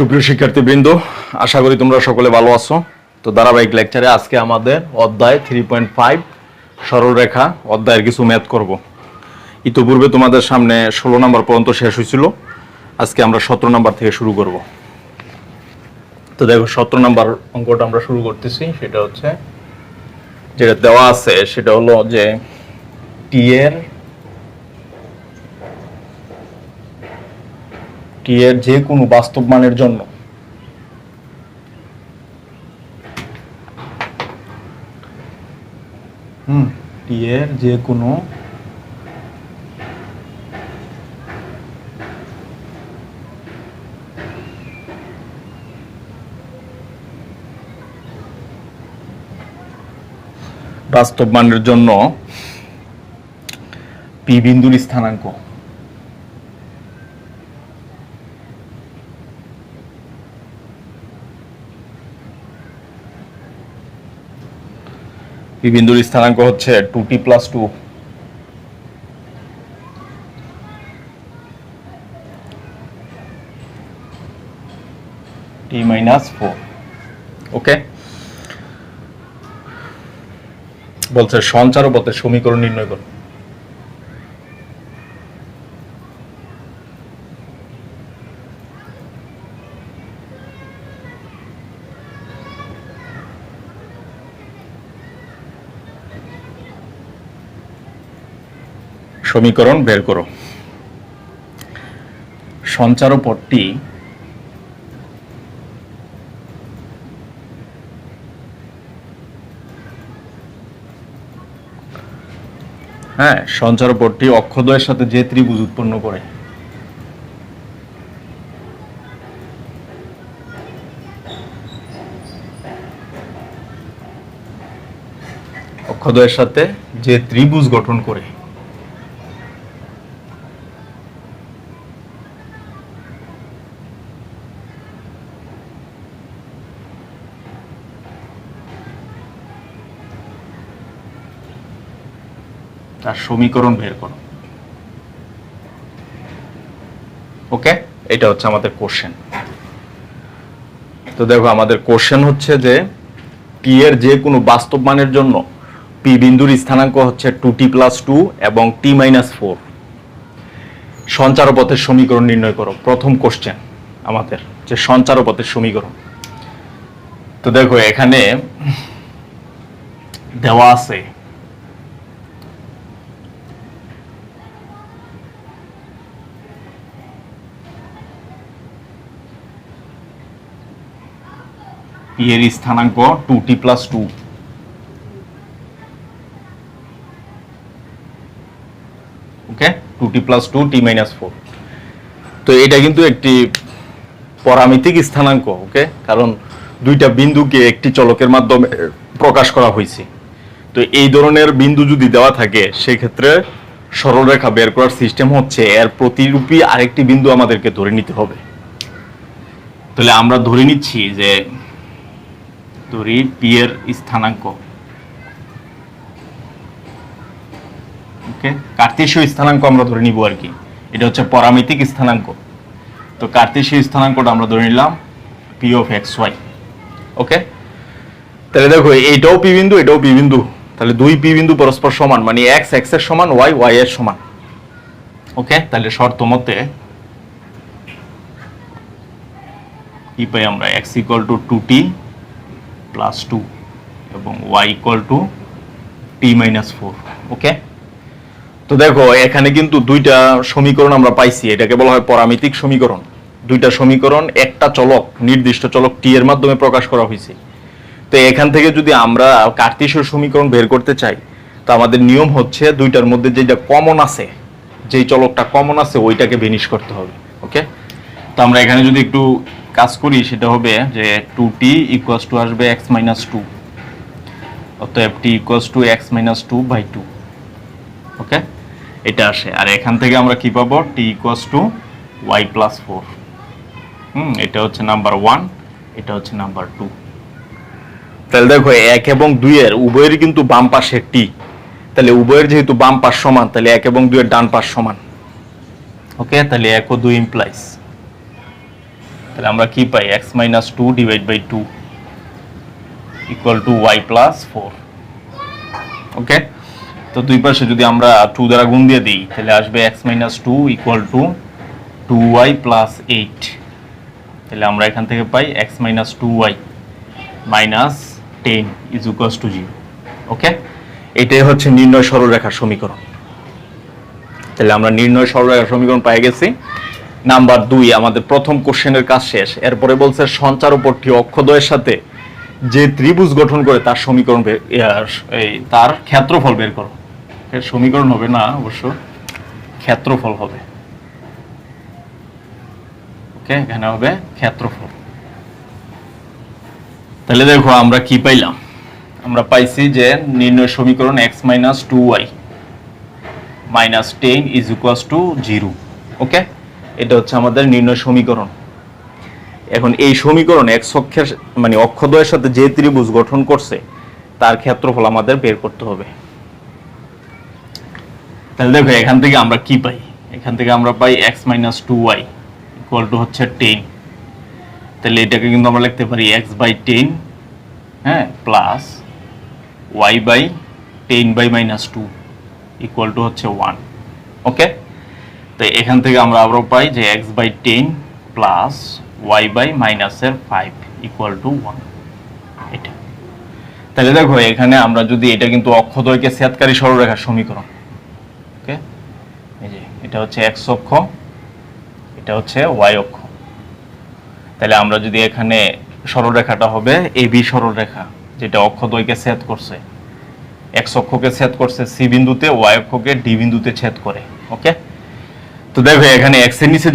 সুপ্রিয় শিক্ষার্থীবৃন্দ, আশা করি তোমরা সকলে ভালো আছো। তো ধারাবাহিক লেকচারে আজকে আমাদের অধ্যায় 3.5 সরলরেখা অধ্যায়ের কিছু ম্যাথ করব। ইতিপূর্বে তোমাদের সামনে 16 নম্বর পর্যন্ত শেষ হয়েছিল। আজকে আমরা 17 নম্বর থেকে শুরু করব। তো দেখো 17 নম্বর অঙ্কটা আমরা শুরু করতেছি। সেটা হচ্ছে যেটা দেওয়া আছে সেটা হলো যে টি এর যে কোনো বাস্তব মানের জন্য টি এর যে কোনো বাস্তব মানের জন্য পি বিন্দুর স্থানাঙ্ক পি বিন্দুর স্থানাঙ্ক হচ্ছে 2t + 2 t - 4। ওকে, বলছে সঞ্চারপথের সমীকরণ নির্ণয় করো। সমীকরণ বের করো। সঞ্চারপথটি সঞ্চারপথটি অক্ষদ্বয়ের সাথে যে ত্রিভুজ উৎপন্ন করে অক্ষদ্বয়ের সাথে যে ত্রিভুজ গঠন করে তার সমীকরণ বের করো। ওকে, এটা হচ্ছে আমাদের কোশ্চেন। তো দেখো আমাদের কোশ্চেন হচ্ছে যে টি এর যে কোনো বাস্তব মানের জন্য পি বিন্দুর স্থানাঙ্ক হচ্ছে 2t + 2 এবং t - 4। সঞ্চারপথের সমীকরণ নির্ণয় করো। প্রথম কোশ্চেন আমাদের যে সঞ্চারপথের সমীকরণ। তো দেখো এখানে দেওয়া আছে পি এর স্থানাঙ্ক 2t + 2। ওকে, 2t + 2 t - 4। তো এটা কিন্তু একটি পরামিতিক স্থানাঙ্ক। ওকে, কারণ দুইটা বিন্দুকে একটি চলকের মাধ্যমে প্রকাশ করা হয়েছে। তো এই ধরনের বিন্দু যদি দেওয়া থাকে সেক্ষেত্রে সরলরেখা বের করার সিস্টেম হচ্ছে এর প্রতিরূপী আরেকটি বিন্দু আমাদেরকে ধরে নিতে হবে। তাহলে আমরা ধরে নিচ্ছি যে ধরি পি এর স্থানাঙ্ক, ওকে, কার্তেশীয় স্থানাঙ্ক আমরা ধরে নিব আর কি। এটা হচ্ছে পরামিতিক স্থানাঙ্ক। তো কার্তেশীয় স্থানাঙ্কটা আমরা ধরে নিলাম পি অফ এক্স ওয়াই। ওকে, তাহলে দেখো এইটাও পি বিন্দু, এটাও পি বিন্দু। তাহলে দুই পি বিন্দু পরস্পর সমান, মানে এক্স এক্স এর সমান, ওয়াই ওয়াই এর সমান। ওকে, তাহলে শর্ত মতে কি পাই আমরা? এক্স = 2t + 2 এবং y = t - 4। ওকে, তো দেখো এখানে কিন্তু দুইটা সমীকরণ আমরা পাইছি। এটাকে বলা হয় পরামিতিক সমীকরণ। দুইটা সমীকরণ একটা চলক, নির্দিষ্ট চলক টি এর মাধ্যমে প্রকাশ করা হয়েছে। তো এখান থেকে যদি আমরা কার্তেশীয় সমীকরণ বের করতে চাই, তো আমাদের নিয়ম হচ্ছে দুইটার মধ্যে যেটা কমন আছে, যেই চলকটা কমন আছে ওইটাকে ভেনিশ করতে হবে। ওকে, তো আমরা এখানে যদি একটু কাজ করি সেটা হবে যে 2t = আসবে x - 2, অতএব t = x - 2/2। ওকে, এটা আসে। আর এখান থেকে আমরা কি পাবো? t = y + 4। এটা হচ্ছে নাম্বার 1, এটা হচ্ছে নাম্বার 2। তাহলে দেখো 1 এবং 2 এর উভয়েরই কিন্তু বাম পাশে t। তাহলে উভয়ের যেহেতু বাম পাশ সমান, তাহলে 1 এবং 2 এর ডান পাশ সমান। ওকে, তাহলে 1 ও 2 ইমপ্লাইজ তাহলে আমরা কি পাই x minus 2 divide by 2 equal to y plus 4। Okay, তো দুই পাশে যদি আমরা 2 দ্বারা গুণ দিয়ে দিই তাহলে আসবে x minus 2 equal two 2y plus 8। তাহলে আমরা এখান থেকে পাই x minus 2y minus 10 is equals to 0। ওকে, এটাই হচ্ছে নির্ণয় সরলরেখার সমীকরণ। তাহলে আমরা নির্ণয় সরলরেখার সমীকরণ পেয়ে গেছি। নাম্বার 2, আমাদের প্রথম কোশ্চেনের কাজ শেষ। এরপরে বলছে সঞ্চারপট্টি অক্ষদ্বয়ের সাথে যে ত্রিভুজ গঠন করে তার সমীকরণ তার ক্ষেত্রফল বের করো। এর সমীকরণ হবে না, অবশ্য ক্ষেত্রফল হবে। ওকে, এখানে হবে ক্ষেত্রফল। তাহলে দেখো আমরা কি পাইলাম, আমরা পাইছি যে নির্ণয় সমীকরণ x minus 2y minus 10 is equals to 0। ওকে, এটা হচ্ছে আমাদের নির্ণয় সমীকরণ। এখন এই সমীকরণ x অক্ষের মানে অক্ষদ্বয়ের সাথে যে ত্রিভুজ গঠন করছে তার ক্ষেত্রফল আমাদের বের করতে হবে। তাহলে দেখো এখান থেকে আমরা কি পাই, এখান থেকে আমরা পাই x minus 2y equal to হচ্ছে 10। তাহলে এটাকে কিন্তু আমরা লিখতে পারি x বাই 10, হ্যাঁ, plus y by 10 by minus 2 equal to হচ্ছে 1। ওকে, তো এখান থেকে আমরা আবারও পাই যে x by 10 plus y by মাইনাসের 5 ইকুয়াল টু 1। এটা তাহলে দেখো এখানে আমরা যদি এটা কিন্তু অক্ষদ্বয়কে ছেদকারী সরলরেখার সমীকরণ। ওকে, এই যে এটা হচ্ছে x অক্ষ, এটা হচ্ছে y অক্ষ। তাহলে আমরা যদি এখানে সরলরেখাটা হবে AB সরলরেখা, যেটা অক্ষদ্বয়কে ছেদ করছে, x অক্ষকে ছেদ করছে C বিন্দুতে, y অক্ষকে D বিন্দুতে ছেদ করে। ওকে, তো দেখো এখানে x এর নিচে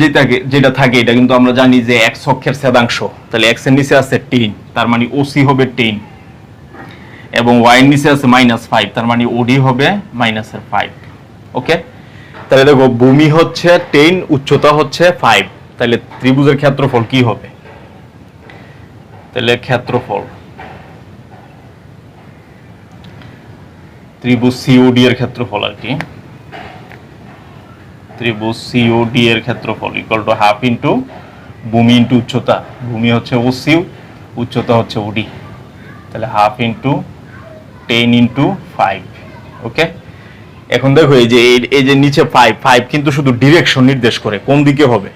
যেটা থাকে এটা কিন্তু আমরা জানি যে x অক্ষের ছেদাংশ। তাহলে x এর নিচে আছে 10, তার মানে OC হবে 10, এবং y এর নিচে আছে -5, তার মানে OD হবে -5। ওকে, তাহলে দেখো ভূমি হচ্ছে 10, উচ্চতা হচ্ছে 5, তাহলে ত্রিভুজের ক্ষেত্রফল কি হবে? তাহলে ক্ষেত্রফল ত্রিভুজ COD এর ক্ষেত্রফল আর কি, ত্রিভুজ COD এর ক্ষেত্রফল ইকুয়াল টু হাফ ইনটু ভূমি ইনটু উচ্চতা। ভূমি হচ্ছে OC, উচ্চতা হচ্ছে OD। তাহলে হাফ ইনটু 10 ইনটু 5। ওকে, এখন দেখো এই যে নিচে 5 কিন্তু শুধু ডিরেকশন নির্দেশ করে কোন দিকে হবে।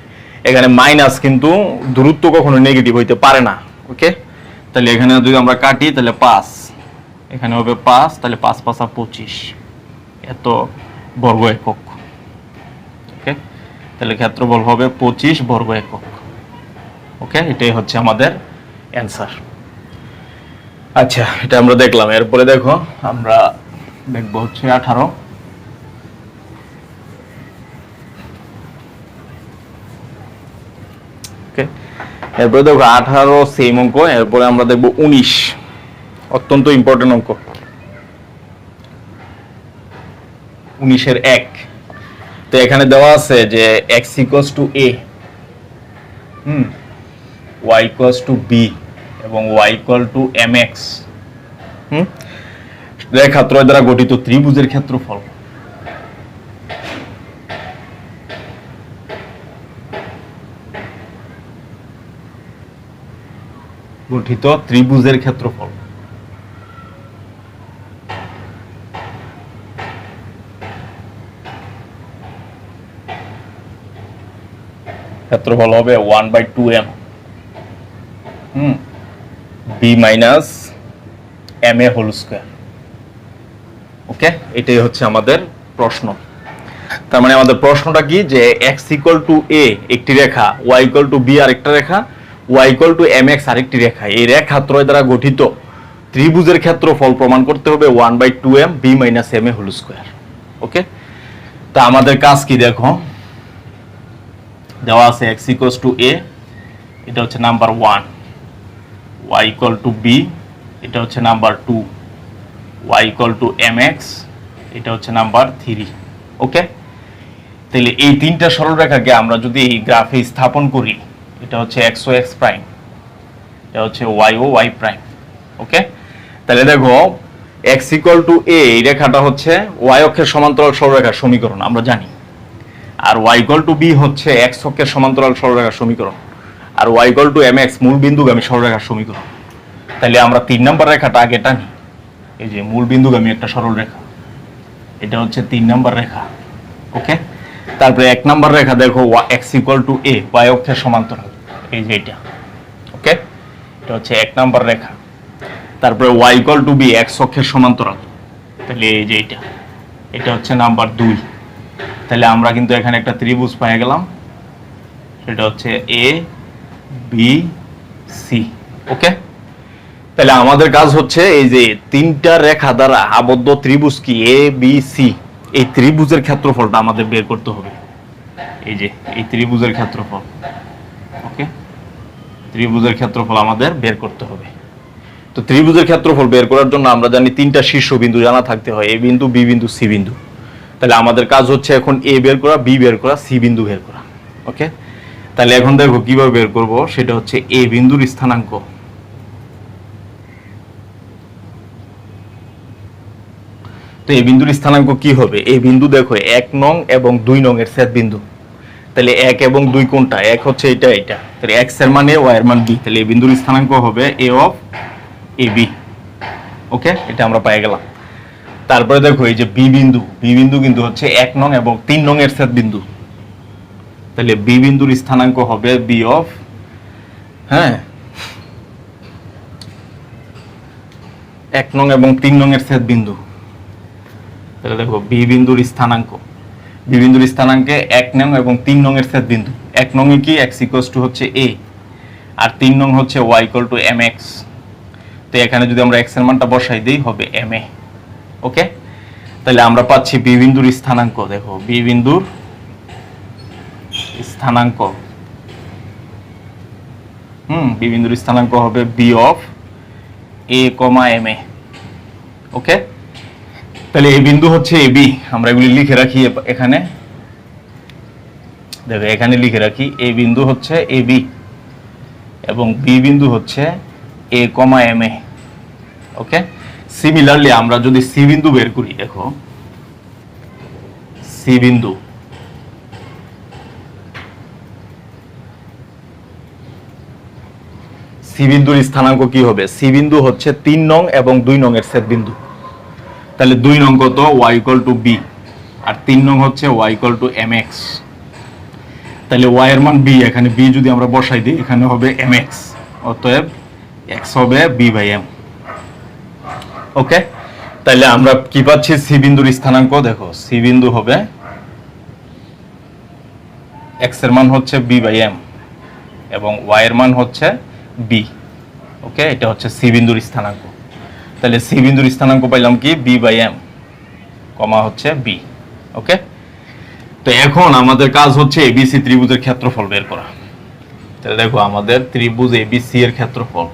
এখানে মাইনাস কিন্তু দূরত্ব কখনো নেগেটিভ হইতে পারে না। ওকে, তাহলে এখানে যদি আমরা কাটি তাহলে 5, এখানে হবে 5, তাহলে 5 5 25 এত বর্গ একক। ওকে, তাহলে ক্ষেত্রফল হবে 25 বর্গ একক। ওকে, এটাই হচ্ছে আমাদের অ্যান্সার। আচ্ছা, এটা আমরা দেখলাম। এরপরে দেখো আমরা দেখবো হচ্ছে 18। ওকে, এরপরে দেখো 18 সেম অঙ্ক। এরপরে আমরা দেখবো 19, অত্যন্ত ইম্পর্টেন্ট অঙ্ক। 19 এর 1। তো এখানে দেওয়া আছে যে x equals two a, y equals to b এবং y ইকুয়াল টু mx। রেখাত্রয় দ্বারা গঠিত ত্রিভুজের ক্ষেত্রফল। গঠিত ত্রিভুজের ক্ষেত্রফল। ক্ষেত্রফল হবে 1/2m b minus ma whole square. Okay, এটাই হচ্ছে আমাদের প্রশ্ন। তার মানে আমাদের প্রশ্নটা কি, যে x ইকুয়াল টু a একটি রেখা, y ইকুয়াল টু b আরেকটা রেখা, y ইকুয়াল টু mx আরেকটি রেখা, এই রেখাত্রয় দ্বারা গঠিত ত্রিভুজের ক্ষেত্রফল প্রমাণ করতে হবে 1/2m b minus ma whole square. Okay, তা আমাদের কাজ কি দেখো, দেওয়া আছে x ইকুয়ালস টু a, এটা হচ্ছে number 1, y equal two b, এটা হচ্ছে number 2, y equal two mx, এটা হচ্ছে নাম্বার 3। ওকে, তাহলে এই তিনটা সরলরেখাকে আমরা যদি এই গ্রাফে স্থাপন করি, এটা হচ্ছে x ও x প্রাইম, এটা হচ্ছে y ও y প্রাইম। ওকে, তাহলে দেখো x ইকুয়াল টু a এই রেখাটা হচ্ছে y অক্ষের সমান্তরাল সরলরেখার সমীকরণ আমরা জানি, আর y ইকুয়াল টু b হচ্ছে x অক্ষের সমান্তরাল সরলরেখার সমীকরণ। আর y mx মূল বিন্দুগামী সরলরেখার সমীকরণ। তাহলে আমরা 3 নাম্বার রেখাটা আগে টানি। এই যে মূল বিন্দুগামী একটা সরলরেখা, এটা হচ্ছে 3 নাম্বার রেখা। ওকে, তারপরে 1 নাম্বার রেখা দেখো x a, y অক্ষের সমান্তরাল, এই যে এটা। ওকে, এটা হচ্ছে 1 নাম্বার রেখা। তারপরে y b, x অক্ষের সমান্তরাল, তাহলে এই যে এটা, এটা হচ্ছে নাম্বার 2। তাহলে আমরা কিন্তু এখানে একটা ত্রিভুজ পেয়ে গেলাম, সেটা হচ্ছে a b c। ওকে, তাহলে আমাদের কাজ হচ্ছে এই যে 3টা রেখা দ্বারা আবদ্ধ ত্রিভুজ কি a b c, এই ত্রিভুজের ক্ষেত্রফলটা আমাদের বের করতে হবে। এই যে এই ত্রিভুজের ক্ষেত্রফল। ওকে, ত্রিভুজের ক্ষেত্রফল আমাদের বের করতে হবে। তো ত্রিভুজের ক্ষেত্রফল বের করার জন্য আমরা জানি 3টা শীর্ষবিন্দু জানা থাকতে হয়, a বিন্দু b বিন্দু c বিন্দু। তাহলে আমাদের কাজ হচ্ছে এখন a বের করা, b বের করা, c বিন্দু বের করা। ওকে, তাহলে এখন দেখো কিভাবে বের করব, সেটা হচ্ছে a বিন্দুর স্থানাঙ্ক। তো এই বিন্দুর স্থানাঙ্ক কি হবে? এই বিন্দু দেখো 1 নং এবং 2 নং এর ছেদ বিন্দু। তাহলে 1 এবং 2 কোনটা? 1 হচ্ছে এটা, এটা। তাহলে x এর মান a, y এর মান b। তাহলে এই বিন্দুর স্থানাঙ্ক হবে a of ab। ওকে, এটা আমরা পেয়ে গেলাম। তারপরে দেখো এই যে b বিন্দু, b বিন্দু কিন্তু হচ্ছে 1 নং এবং 3 নং এর ছেদ বিন্দু। তাহলে b বিন্দুর স্থানাঙ্ক হবে b of 1 নং এবং 3 নং এর ছেদ বিন্দু। তাহলে দেখো বি বিন্দুর স্থানাঙ্ক, বি বিন্দুর স্থানাঙ্কে 1 নং এবং 3 নং এর ছেদ বিন্দু। 1 নং এ কি x হচ্ছে a, আর 3 নং হচ্ছে y mx। তো এখানে যদি আমরা x এর মানটা বসাই দেই হবে ma। ওকে, তাহলে আমরা পাচ্ছি বি বিন্দুর স্থানাঙ্ক। দেখো বি বিন্দুর স্থানাঙ্ক, বি বিন্দুর স্থানাঙ্ক হবে b of a, ma। ওকে, তাহলে এই বিন্দু হচ্ছে ab। আমরা এগুলি লিখে রাখি এখানে। দেখো এখানে লিখে রাখি, a বিন্দু হচ্ছে ab এবং b বিন্দু হচ্ছে a, ma। ওকে, সিমিলারলি আমরা যদি c বিন্দু বের করি, দেখো c বিন্দু, c বিন্দুর স্থানাঙ্ক কি হবে? c বিন্দু হচ্ছে 3 নং এবং 2 নং এর ছেদ বিন্দু। তাহলে 2 নং কত? y b, আর 3 নং হচ্ছে y mx। তাহলে y এর মান b, এখানে b যদি আমরা বসাই দিই এখানে হবে mx, অতএব x হবে b/m। ওকে, তাহলে আমরা কি পাচ্ছি? c বিন্দুর স্থানাঙ্ক দেখো, c বিন্দু হবে x এর মান হচ্ছে b/m এবং y এর মান হচ্ছে b। ওকে, এটা হচ্ছে c বিন্দুর স্থানাঙ্ক। তাহলে c বিন্দুর স্থানাঙ্ক পাইলাম কি? b/m, কমা হচ্ছে b। ওকে, তো এখন আমাদের কাজ হচ্ছে ABC ত্রিভুজের ক্ষেত্রফল বের করা। তাহলে দেখো আমাদের ত্রিভুজ ABC এর ক্ষেত্রফল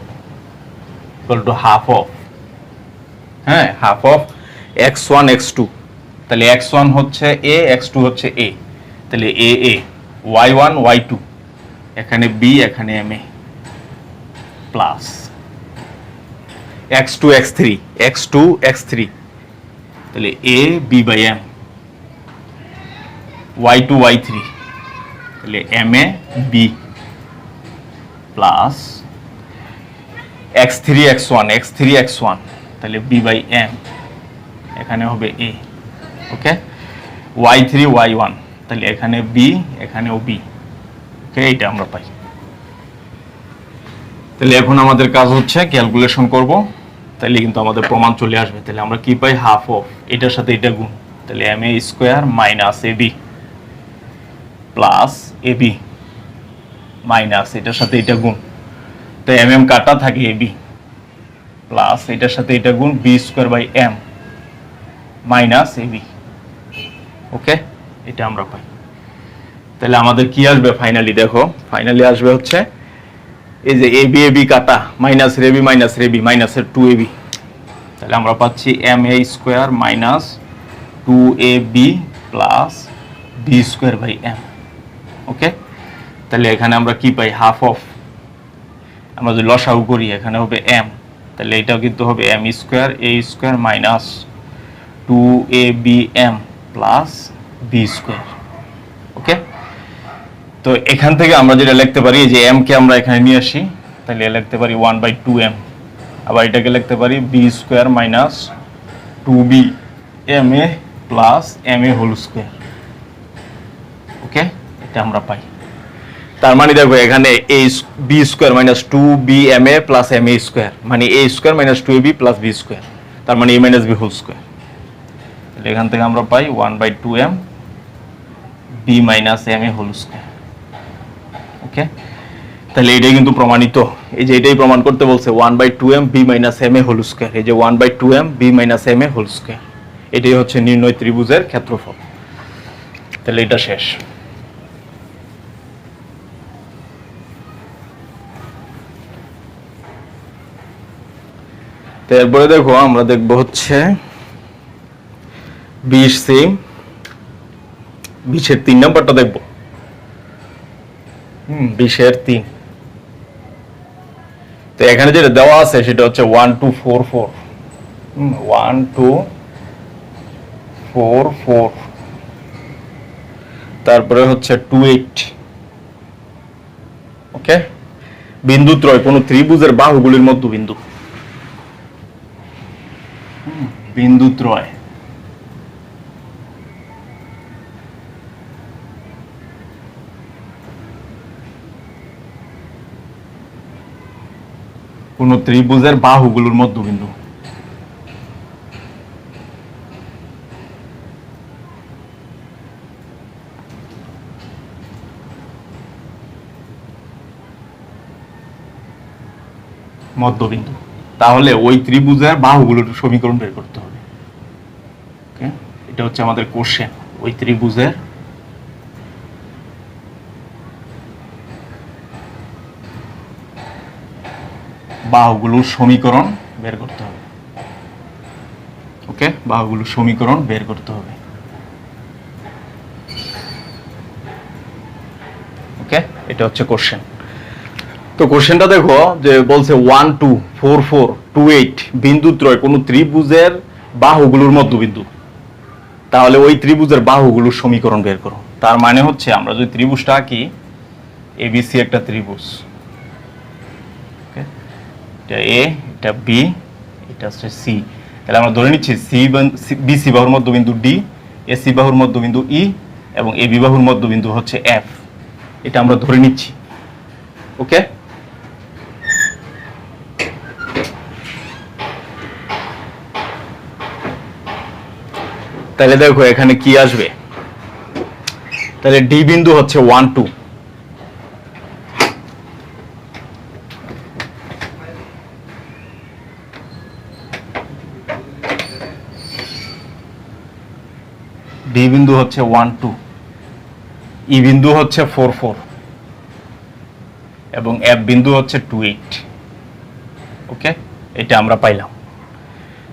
equal to half of x1 x2। তাহলে x1 হচ্ছে a, x2 হচ্ছে a। তাহলে a y1 y2, এখানে b, এখানে ma, প্লাস x2 x3 তাহলে a b/m, y2 y3 তাহলে ma b, plus x3 x1 তাহলে b/m, এখানে হবে a। ওকে, y3 y1 তাহলে এখানে b, এখানেও b। ওকে, এটা আমরা পাই। তাহলে এখন আমাদের কাজ হচ্ছে ক্যালকুলেশন করব, তাহলে কিন্তু আমাদের প্রমাণ চলে আসবে। তাহলে আমরা কি পাই? হাফ অফ, এটার সাথে এটা গুণ, তাহলে ma square minus ab plus ab minus এটার সাথে এটা গুণ, তো mm কাটা থাকে ab প্লাস এটার সাথে এটা গুণ b square by m minus ab। Okay, এটা আমরা পাই। তাহলে আমাদের কি আসবে ফাইনালি? দেখো ফাইনালি আসবে হচ্ছে এই যে ab কাটা মাইনাস ab মাইনাসের 2ab। তাহলে আমরা পাচ্ছি ma square minus 2ab plus b square by m। Okay, তাহলে এখানে আমরা কি পাই? হাফ অফ, আমরা যদি লসাগু করি এখানে হবে m, তাহলে এটাও কিন্তু হবে m square a square minus 2abm plus b square. Okay, তো এখান থেকে আমরা যেটা লিখতে পারি যে m কে আমরা এখানে নিয়ে আসি, তাহলে লিখতে পারি 1/2m। আবার এটাকে লিখতে পারি b square minus 2b ma plus ma whole square. Okay, এটা আমরা পাই। তার মানে দেখো এখানে a b square minus 2bma plus ma square, মানে a square minus 2ab plus b square, তার মানে a minus b whole square. তাহলে এখান থেকে আমরা পাই 1/2m b minus ma whole square. Okay, তাহলে এটাই কিন্তু প্রমাণিত। এই যে এটাই প্রমাণ করতে বলছে 1/2m b minus ma whole square. এই যে 1/2m b minus ma whole square, এটাই হচ্ছে নির্ণয় ত্রিভুজের ক্ষেত্রফল। তাহলে এটা শেষ। তারপরে দেখো আমরা দেখবো হচ্ছে 20C, 20-এর 3 নাম্বারটা দেখবো। 20-এর 3। তো এখানে যেটা দেওয়া আছে সেটা হচ্ছে 1 2 4 4। 1 2 4 4, তারপরে হচ্ছে 2 8। ওকে, বিন্দুত্রয় কোন ত্রিভুজের বাহুগুলির মধ্যবিন্দু। বিন্দুত্রয় কোন ত্রিভুজের বাহুগুলোর মধ্যবিন্দু। মধ্যবিন্দু, তাহলে ওই ত্রিভুজের বাহুগুলোর সমীকরণ বের করতে হবে। ওকে, এটা হচ্ছে আমাদের কোশ্চেন। ওই ত্রিভুজের বাহুগুলোর সমীকরণ বের করতে হবে। ওকে, বাহুগুলোর সমীকরণ বের করতে হবে। ওকে, এটা হচ্ছে কোশ্চেন। তো কোশ্চেনটা দেখো যে বলছে 1 2 4 4 2 8 বিন্দুত্রয় কোন ত্রিভুজের বাহুগুলোর মধ্যবিন্দু। তাহলে ওই ত্রিভুজের বাহুগুলোর সমীকরণ বের করো। তার মানে হচ্ছে আমরা যদি ত্রিভুজটা আঁকি, এবিসি একটা ত্রিভুজ। এটা এ, এটা বি, এটা হচ্ছে সি। তাহলে আমরা ধরে নিচ্ছি বিসি বাহুর মধ্যবিন্দু ডি, এসি বাহুর মধ্যবিন্দু ই এবং এবি বাহুর মধ্যবিন্দু হচ্ছে এফ। এটা আমরা ধরে নিচ্ছি। ওকে, তাহলে দেখো এখানে কি আসবে। তাহলে ডি বিন্দু হচ্ছে 1 2, ডি বিন্দু হচ্ছে 1 2, ই বিন্দু হচ্ছে 4 4 এবং এফ বিন্দু হচ্ছে 2 8। ওকে, এটা আমরা পাইলাম।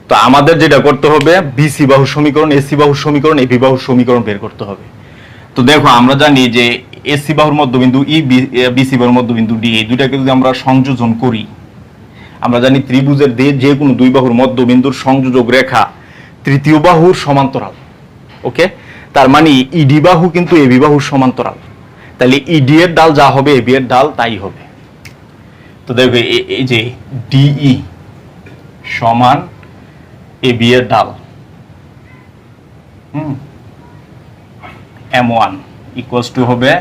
তো আমাদের যেটা করতে হবে বিসি বাহুর সমীকরণ, এসি বাহুর সমীকরণ, এবি বাহুর সমীকরণ বের করতে হবে। তো দেখো আমরা জানি যে এসি বাহুর মধ্যবিন্দু ই, বিসি বাহুর মধ্যবিন্দু ডি, এই দুটাকে যদি আমরা সংযোজন করি, আমরা জানি ত্রিভুজের যে কোনো দুই বাহুর মধ্যবিন্দুর সংযোজক রেখা তৃতীয় বাহুর সমান্তরাল। ওকে, তার মানে ইডি বাহু কিন্তু এবি বাহুর সমান্তরাল। তাহলে ইডি এর ডাল যা হবে এবি এর ডাল তাই হবে। তো দেখো এই যে ডিই সমান এবি এর ডাল m1 ইকুয়ালস টু হবে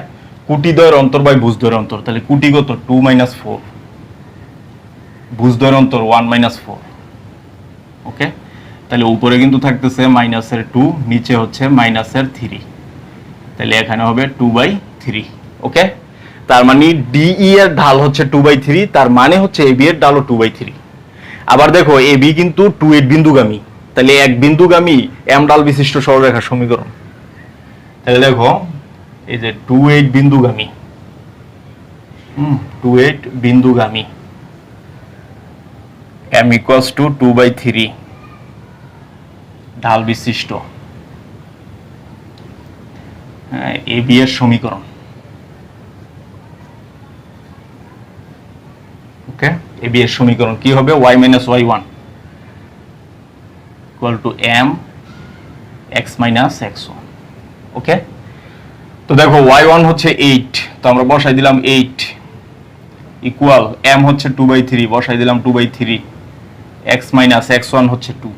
কুটিদ্বয়ের অন্তর বাই ভুজদ্বয়ের অন্তর। তাহলে কুটি কত 2 - 4, ভুজদ্বয়ের অন্তর 1 - 4। ওকে, তাহলে উপরে কিন্তু থাকতেছে মাইনাসের 2, নিচে হচ্ছে মাইনাসের 3। তাহলে এখানে হবে 2/3। ওকে, তার মানে ডিই এর ঢাল হচ্ছে 2/3, তার মানে হচ্ছে এবি এর ঢালও 2/3। আবার দেখো এবি কিন্তু 2 8 বিন্দুগামী, তাহলে এক বিন্দুগামী এম ডাল বিশিষ্ট সরলরেখার সমীকরণ। তাহলে দেখো এই যে 2 8 বিন্দুগামী, 2 8 বিন্দুগামী m ইকুয়ালস টু 2/3 ঢাল বিশিষ্ট এবি এর সমীকরণ। ওকে, এবি এর সমীকরণ কি হবে y - y1 equal to m x - x1। ওকে, তো দেখো y1 হচ্ছে 8, তো আমরা বসাই দিলাম 8 ইকুয়াল m হচ্ছে 2/3, বসাই দিলাম 2/3, x মাইনাস x1 হচ্ছে 2।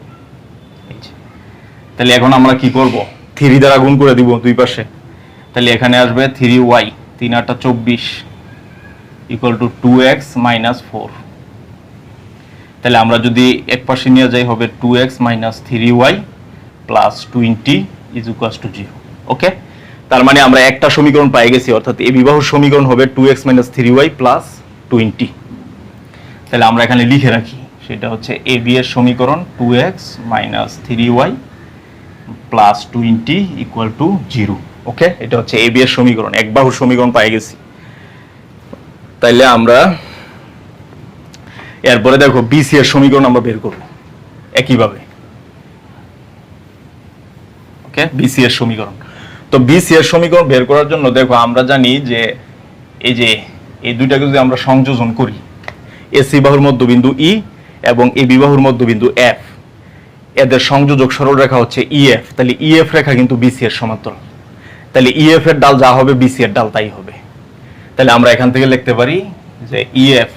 তাহলে এখন আমরা কি করব, 3 দ্বারা গুণ করে দিব দুই পাশে। তাহলে এখানে আসবে 3y 3 8 24 equal to 2x minus 4। তাহলে আমরা যদি এক পাশে নিয়ে যাই হবে 2x minus 3y plus 20 is equals to 0। ওকে, তার মানে আমরা একটা সমীকরণ পেয়ে গেছি, অর্থাৎ এই বিবাহুর সমীকরণ হবে 2x মাইনাস 3y প্লাস 20। তাহলে আমরা এখানে লিখে রাখি, সেটা হচ্ছে এ বি এর সমীকরণ 2x minus 3y plus 20 equal to 0। ওকে, এটা হচ্ছে এ বি এর সমীকরণ, এক বাহুর সমীকরণ পেয়ে গেছি। তাইলে আমরা এরপরে দেখো বিসি এর সমীকরণ আমরা বের করব একইভাবে। ওকে, বিসি এর সমীকরণ। তো বিসি এর সমীকরণ বের করার জন্য দেখো আমরা জানি যে এই দুইটাকে যদি আমরা সংযোজন করি, এসি বাহুর মধ্যবিন্দু ই এবং এ বি বাহুর মধ্যবিন্দু এফ, এদের সংযোজক সরলরেখা হচ্ছে ইএফ। তাহলে ইএফ রেখা কিন্তু বিসি এর সমান্তরাল। তাহলে ইএফ এর ডাল যা হবে বিসি এর ডাল তাই হবে। তাহলে আমরা এখান থেকে লিখতে পারি যে ইএফ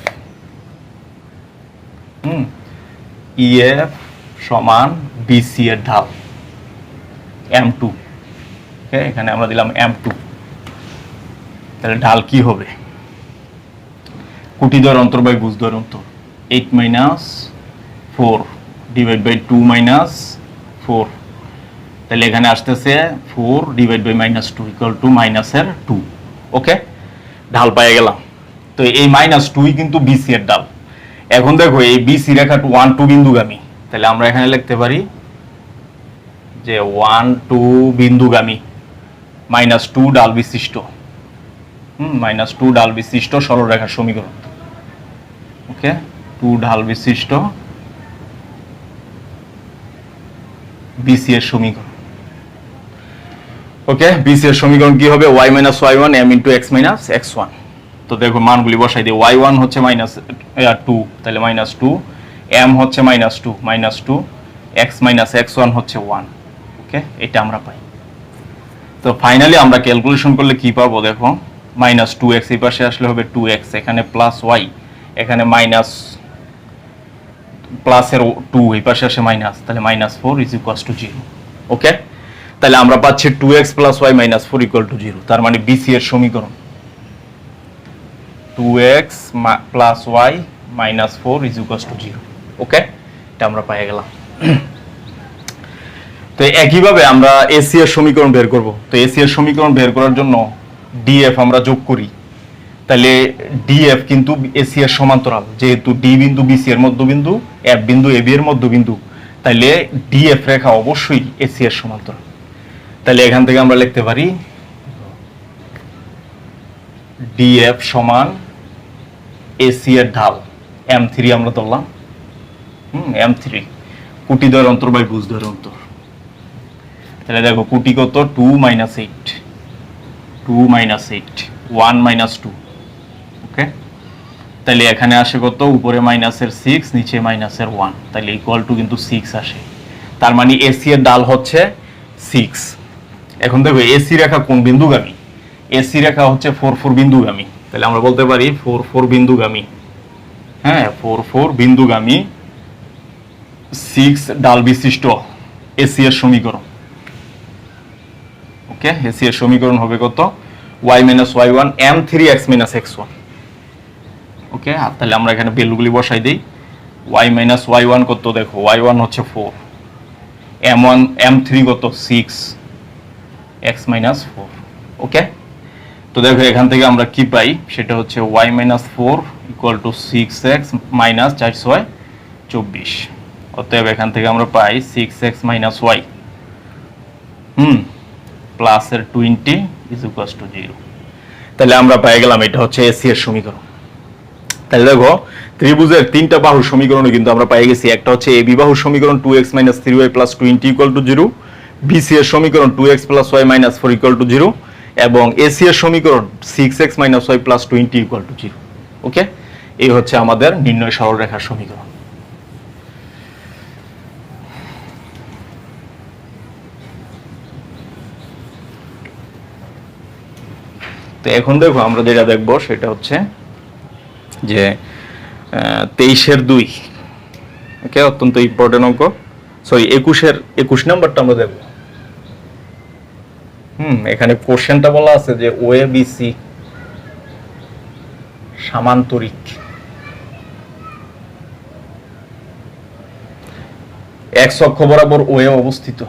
ইএফ সমান বিসি এর ঢাল m2। ওকে, এখানে আমরা দিলাম m2। তাহলে ঢাল কি হবে, কুটিদ্বয়ের অন্তর বাই ভুজদ্বয়ের অন্তর, 8 মাইনাস 4 ডিভাইড বাই 2 মাইনাস 4। তাহলে এখানে আসতেছে 4 divide by minus 2 equal to মাইনাসের 2। ওকে, ঢাল পেয়ে গেলাম। তো এই মাইনাস 2 কিন্তু বিসি এর ঢাল। এখন দেখো এই বিসি রেখা 1 2 বিন্দুগামী, তাহলে আমরা এখানে লিখতে পারি যে 1 2 বিন্দুগামী মাইনাস 2 ডাল বিশিষ্ট মাইনাস 2 ডাল বিশিষ্ট সরলরেখার সমীকরণ। ওকে, 2 ঢাল বিশিষ্ট বিসি এর সমীকরণ। ওকে, বিসি এর সমীকরণ কি হবে, y minus y1 m into x minus x1। তো দেখো মানগুলি বসাই দিই, y1 হচ্ছে মাইনাস 2, তাহলে মাইনাস 2, m হচ্ছে minus 2 minus 2, x minus x1 হচ্ছে 1। ওকে, এটা আমরা পাই। তো ফাইনালি আমরা ক্যালকুলেশন করলে কি পাবো দেখো, মাইনাস 2x এই পাশে আসলে হবে 2x, এখানে প্লাস y, এখানে মাইনাস প্লাসের 2 এই পাশে আসে মাইনাস, তাহলে মাইনাস 4 ইজ ইকুয়ালস টু 0। ওকে, তাহলে আমরা পাচ্ছি 2x plus y minus 4 equal to 0। তার মানে বিসি এর সমীকরণ 2x plus y minus 4 is equals to 0। ওকে, এটা আমরা পেয়ে গেলাম। তো একইভাবে আমরা এসি এর সমীকরণ বের করব। তো এসি এর সমীকরণ বের করার জন্য ডিএফ আমরা যোগ করি। তাহলে ডিএফ কিন্তু এসি এর সমান্তরাল, যেহেতু ডি বিন্দু বিসি এর মধ্যবিন্দু, এফ বিন্দু এবি এর মধ্যবিন্দু, তাহলে ডিএফ রেখা অবশ্যই এসি এর সমান্তরাল। তাহলে এখান থেকে আমরা লিখতে পারি ডিএফ সমান এসি এর ঢাল m3 আমরা ধরলাম, m3 কুটিদ্বয়ের অন্তর বাই ভুজদ্বয়ের অন্তর। তাহলে দেখো কুটি কত, 2 মাইনাস 8 2 মাইনাস 8 1 মাইনাস 2। ওকে, তাহলে এখানে আসে কত, উপরে মাইনাসের 6 নিচে মাইনাসের 1, তাহলে ইকুয়াল টু কিন্তু 6 আসে। তার মানে এসি এর ডাল হচ্ছে 6। এখন দেখো এসি রেখা কোন বিন্দুগামী, এসি রেখা হচ্ছে 4 4 বিন্দুগামী। তাহলে আমরা বলতে পারি 4 4 বিন্দুগামী, হ্যাঁ 4 4 বিন্দুগামী 6 ডাল বিশিষ্ট এসি এর সমীকরণ। ওকে, এসি এর সমীকরণ হবে কত, y minus y1 m3x minus x1। ওকে, আর তাহলে আমরা এখানে ভ্যালুগুলি বসাই দেই। y মাইনাস y1 কত, দেখো y1 হচ্ছে 4, m1 m3 কত 6, x মাইনাস 4। ওকে, তো দেখো এখান থেকে আমরা কি পাই, সেটা হচ্ছে y minus 4 equal two 6x minus 4 6 24। অতএব এখান থেকে আমরা পাই 6x মাইনাস y প্লাসের 20 ইজ ইকুয়ালস টু 0। তাহলে আমরা পেয়ে গেলাম এটা হচ্ছে এসি এর সমীকরণ। তাহলে দেখো ত্রিভুজের তিনটা বাহুর সমীকরণও কিন্তু আমরা পেয়ে গেছি। একটা হচ্ছে এবি বাহুর সমীকরণ 2x minus 3y plus 20 equal to 0, BC এর সমীকরণ 2x plus y minus 4 equal to 0 এবং এসি এর সমীকরণ 6x minus y plus 20 equal to 0। Okay, এই হচ্ছে আমাদের নির্ণয় সরলরেখার সমীকরণ। তো তো এখন দেখো আমরা যেটা দেখবো সেটা হচ্ছে যে 23-2, ওকে, অত্যন্ত ইম্পর্টেন্ট অঙ্ক, সরি 21 নাম্বারটা আমরা দেখবো। এখানে কোশ্চেনটা বলা আছে যে ওএ বিসি সামান্তরিক, এক্স অক্ষ বরাবর ওএ অবস্থিত।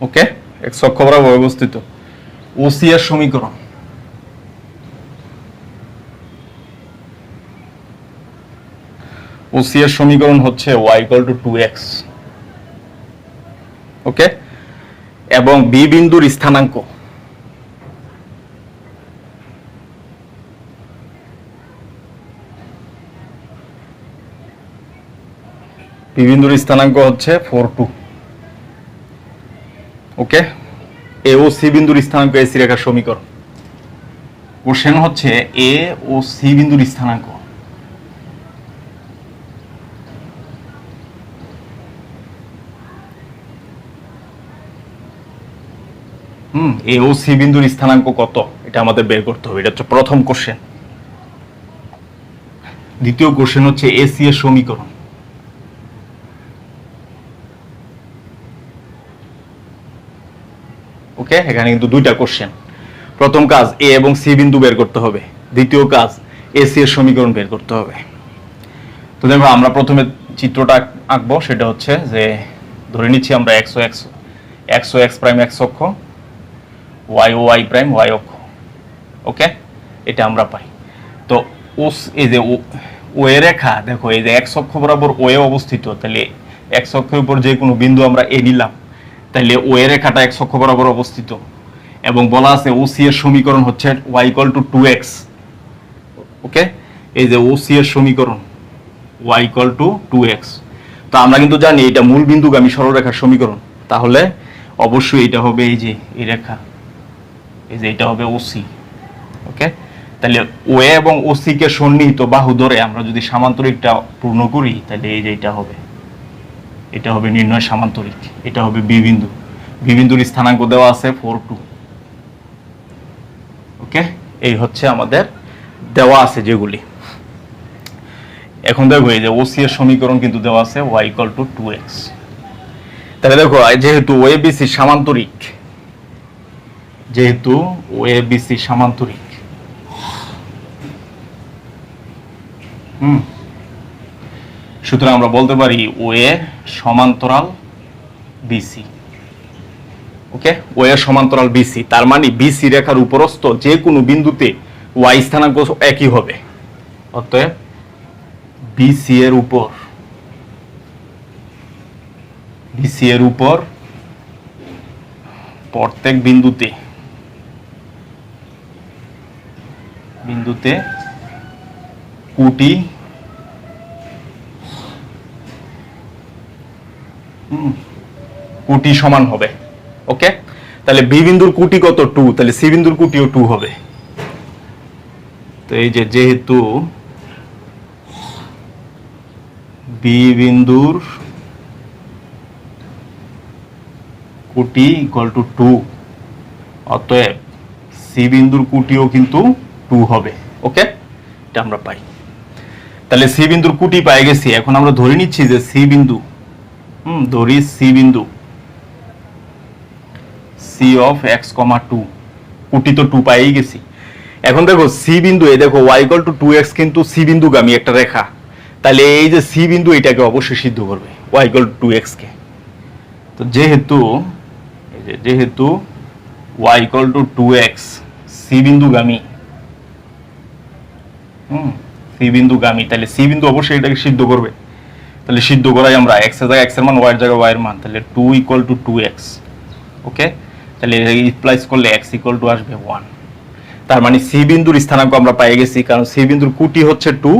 ওকে, এক্স অক্ষ বরাবর অবস্থিত। ওসি এর সমীকরণ, ওসি এর সমীকরণ হচ্ছে y = 2x, ওকে, এবং বি বিন্দুর স্থানাঙ্ক বি বিন্দুর স্থানাঙ্ক হচ্ছে 4 2, ওকে। এ ও সি বিন্দুর স্থানাঙ্ক এসি রেখার সমীকরণ। কোশ্চেন হচ্ছে এ ও সি বিন্দুর স্থানাঙ্ক, এ ও সি বিন্দুর স্থানাঙ্ক কত এটা আমাদের বের করতে হবে। এটা হচ্ছে প্রথম কোশ্চেন। দ্বিতীয় কোশ্চেন হচ্ছে এসি এর সমীকরণ, ওকে। এখানে কিন্তু দুইটা কোশ্চেন। প্রথম কাজ এ এবং সি বিন্দু বের করতে হবে, দ্বিতীয় কাজ এসি এর সমীকরণ বের করতে হবে। তো দেখো আমরা প্রথমে চিত্রটা আঁকবো, সেটা হচ্ছে যে ধরে নিচ্ছি আমরা এক্স ও এক্স প্রাইম এক্স অক্ষ, ওয়াই ও ওয়াই প্রাইম ওয়াই অক্ষ, ওকে, এটা আমরা পাই। তো এই যে ও এ রেখা, দেখো এই যে এক্স অক্ষ বরাবর ও এ অবস্থিত, তাহলে এক্স অক্ষের উপর যে কোনো বিন্দু আমরা এ নিলাম, তাহলে ও এ রেখাটা এক্স অক্ষ বরাবর অবস্থিত, এবং বলা আছে ওসি এর সমীকরণ হচ্ছে y = 2x, ওকে। এই যে ওসি এর সমীকরণ y = 2x। তো আমরা কিন্তু জানি এটা মূল বিন্দুগামী সরলরেখার সমীকরণ, তাহলে অবশ্যই এটা হবে এই যে এই রেখা, এই যে এটা হবে ওসি, ওকে। তাহলে ও এ এবং ওসি কে সন্নিহিত বাহু ধরে আমরা যদি সামান্তরিকটা পূর্ণ করি, তাহলে এই যে এটা হবে নির্ণয় সামান্তরিক, এটা হবে বি বিন্দু। বি বিন্দুর স্থানাঙ্ক দেওয়া আছে 4 2, ওকে। এই হচ্ছে আমাদের দেওয়া আছে যেগুলি। এখন দেখো এই যে ওসি এর সমীকরণ কিন্তু দেওয়া আছে y = 2x। তাহলে দেখো যেহেতু ওএবিসি সামান্তরিক, যেহেতু ওএবিসি সামান্তরিক, সুতরাং আমরা বলতে পারি ওএ সমান্তরাল বিসি, ওকে। ওএ সমান্তরাল বিসি, তার মানে বিসি রেখার উপরস্থ যে কোনো বিন্দুতে ওয়াই স্থানাঙ্ক একই হবে। অতএব বিসি এর উপর প্রত্যেক বিন্দুতে কুটি সমান হবে, ওকে। তাহলে বি বিন্দুর কুটি কত 2, তাহলে সি বিন্দুর কুটিও 2 হবে। তো এই যে যেহেতু বি বিন্দুর কুটি = 2, অতএব সি বিন্দুর কুটিও কিন্তু 2 হবে, ওকে। এটা আমরা পাই। তাহলে সি বিন্দুর কুটি পেয়ে গেছি। এখন আমরা ধরে নিচ্ছি যে সি বিন্দু, ধরি সি বিন্দু সি অফ x, 2, কুটি তো 2 পাই গেছি। এখন দেখো সি বিন্দু, এই দেখো y = 2x কিন্তু সি বিন্দুগামী একটা রেখা, তাহলে এই যে সি বিন্দু এটাকে অবশ্যই সিদ্ধ করবে y = 2x কে। তো যেহেতু y = 2x সি বিন্দুগামী, তাহলে সি বিন্দু অবশ্যই এটাকে সিদ্ধ করবে। তাহলে সিদ্ধ করাই আমরা x এর জায়গায় x এর মান, y এর জায়গায় y এর মান, তাহলে 2 = 2x, ওকে। তাহলে রিপ্লেস করলে x = আসবে 1। তার মানে সি বিন্দুর স্থানাঙ্ক আমরা পেয়ে গেছি, কারণ সি বিন্দুর কুটি হচ্ছে 2,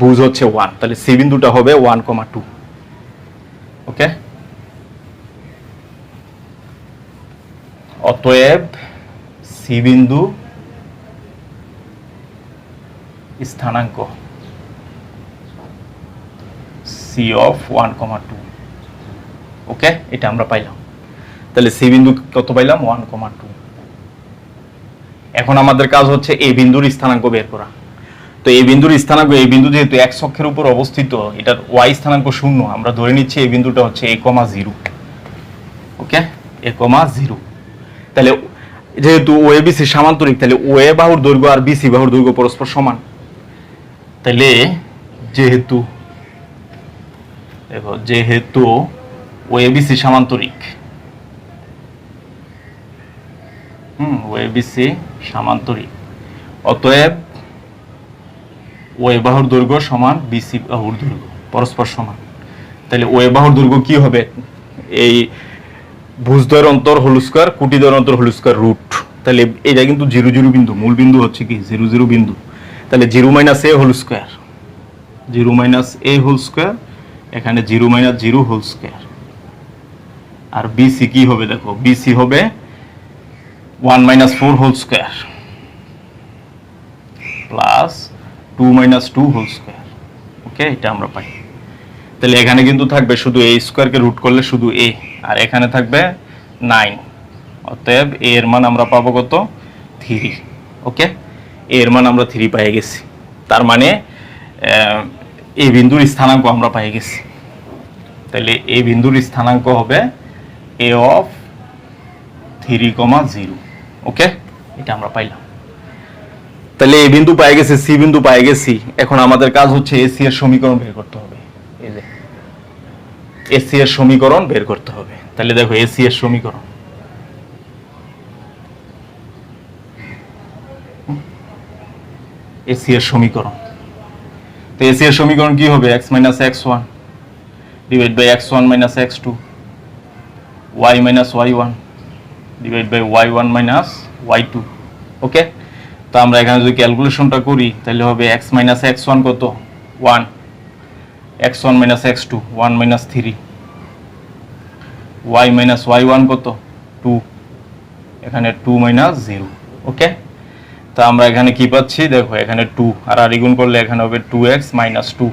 ভুজ হচ্ছে 1, তাহলে সি বিন্দুটা হবে 1, 2, ওকে। অতএব সি বিন্দু স্থানাঙ্ক সি অফ 1,2। ওকে, এটা আমরা পাইলাম। তাহলে সি বিন্দু কত পাইলাম? 1,2। এখন আমাদের কাজ হচ্ছে এ বিন্দুর স্থানাঙ্ক বের করা। তো এই বিন্দুর স্থানাঙ্ক, এই বিন্দু যেহেতু x অক্ষের উপর অবস্থিত, এটার y স্থানাঙ্ক 0, আমরা ধরে নিচ্ছি এই বিন্দুটা হচ্ছে a,0। ওকে, a,0। তাহলে যেহেতু ওএ বিসি সমান্তরিক, তাহলে ওএ বাহুর দৈর্ঘ্য আর বিসি বাহুর দৈর্ঘ্য পরস্পর সমান। তাহলে যেহেতু দেখো, যেহেতু ওএ বিসি সমান্তরিক, ওএ বিসি সমান্তরিক, অতএব ওএ বাহুর দৈর্ঘ্য সমান বিসি বাহুর দৈর্ঘ্য, পরস্পর সমান। তাহলে ওএ বাহুর দৈর্ঘ্য কি হবে? এই ভুজদ্বয়ের অন্তর হোল স্কয়ার, কুটিদ্বয়ের অন্তর হোল স্কয়ার রুট। তাহলে এটা কিন্তু 0 0 বিন্দু, মূল বিন্দু হচ্ছে কি 0 0 বিন্দু। তাহলে 0 - a whole square, 0 - a whole square, এখানে 0 - 0 হোল স্কয়ার। আর বিসি কি হবে? দেখো, বিসি হবে 1 - 4 whole square plus 2 - 2 whole square. Okay, এটা আমরা পাই। তাহলে এখানে কিন্তু থাকবে শুধু a স্কয়ারকে রুট করলে শুধু a, আর এখানে থাকবে 9। অতএব a এর মান আমরা পাবো কত? 3। ওকে, a এর মান আমরা 3 পেয়ে গেছি। তার মানে এই বিন্দুর স্থানাঙ্ক আমরা পেয়ে গেছি। তাহলে এই বিন্দুর স্থানাঙ্ক হবে a অফ 3,0। ওকে, এটা আমরা পাইলাম। তাহলে এই বিন্দু পেয়ে গেছি, সি বিন্দু পেয়ে গেছি। এখন আমাদের কাজ হচ্ছে এসি এর সমীকরণ বের করতে হবে। এই যে এসি এর সমীকরণ বের করতে হবে। তাহলে দেখো, এসি এর সমীকরণ, এসি এর সমীকরণ। তো এসি এর সমীকরণ কি হবে? x - x1 divide by x1 - x2, y - y1 divide by y1 - y2। Okay, তো আমরা এখানে যদি ক্যালকুলেশনটা করি, তাহলে হবে x - x1 কত? 1, x1 - x2 1 - 3, y - y1 কত? 2, এখানে 2 - 0। ওকে, তো আমরা এখানে কি পাচ্ছি? দেখো, এখানে 2 আর গুণ করলে এখানে হবে 2x - 2,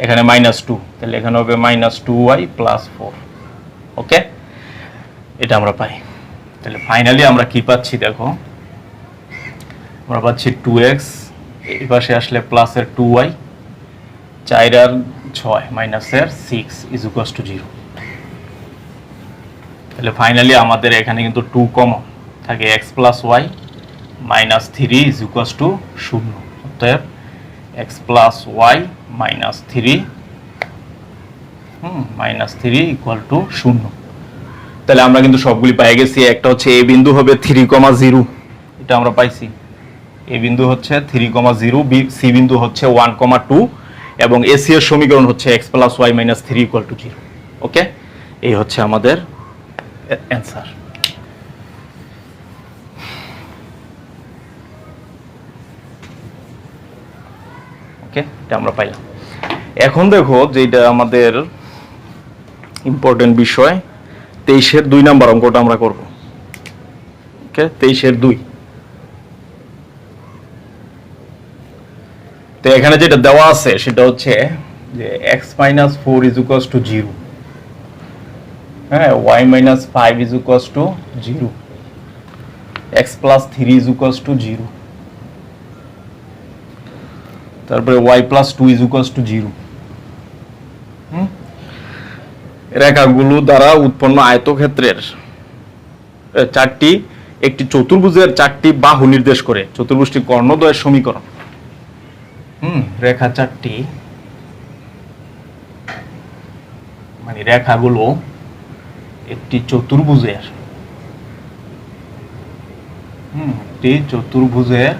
এখানে -2, তাহলে এখানে হবে -2y + 4। ওকে, এটা আমরা পাই। তাহলে ফাইনালি আমরা কি পাচ্ছি? দেখো, আমরা পাচ্ছি 2x, এই পাশে আসলে প্লাসের 2y, 4 আর 6 মাইনাসের 6 = 0। তাহলে ফাইনালি আমাদের এখানে কিন্তু 2 কমন থাকে, x + y - 3 = 0। অতএব x + y - 3 = 0। তাহলে আমরা কিন্তু সবগুলি পেয়ে গেছি। একটা হচ্ছে এ বিন্দু হবে 3,0, এটা আমরা পাইছি। এ বিন্দু হচ্ছে 3,0, সি বিন্দু হচ্ছে 1,2, এবং এসি এর সমীকরণ হচ্ছে x + y - 3 = 0। ওকে, এই হচ্ছে আমাদের অ্যান্সার। ওকে, এটা আমরা পাইলাম। এখন দেখো, যেটা আমাদের ইম্পর্টেন্ট বিষয়, 23-এর 2 নাম্বার অঙ্কটা আমরা করব। ওকে, 23-এর 2। তো এখানে যেটা দেওয়া আছে সেটা হচ্ছে যে x - 4 = 0, হ্যাঁ, y - 5 = 0, x + 3 = 0, তারপরে y + 2 = 0। রেখাগুলো দ্বারা উৎপন্ন আয়তক্ষেত্রের একটি চতুর্ভুজের 4টি বাহু নির্দেশ করে চতুর্ভুজটি কর্ণদ্বয়ের সমীকরণ। রেখা 4টি, মানে রেখাগুলো একটি চতুর্ভুজের, একটি চতুর্ভুজের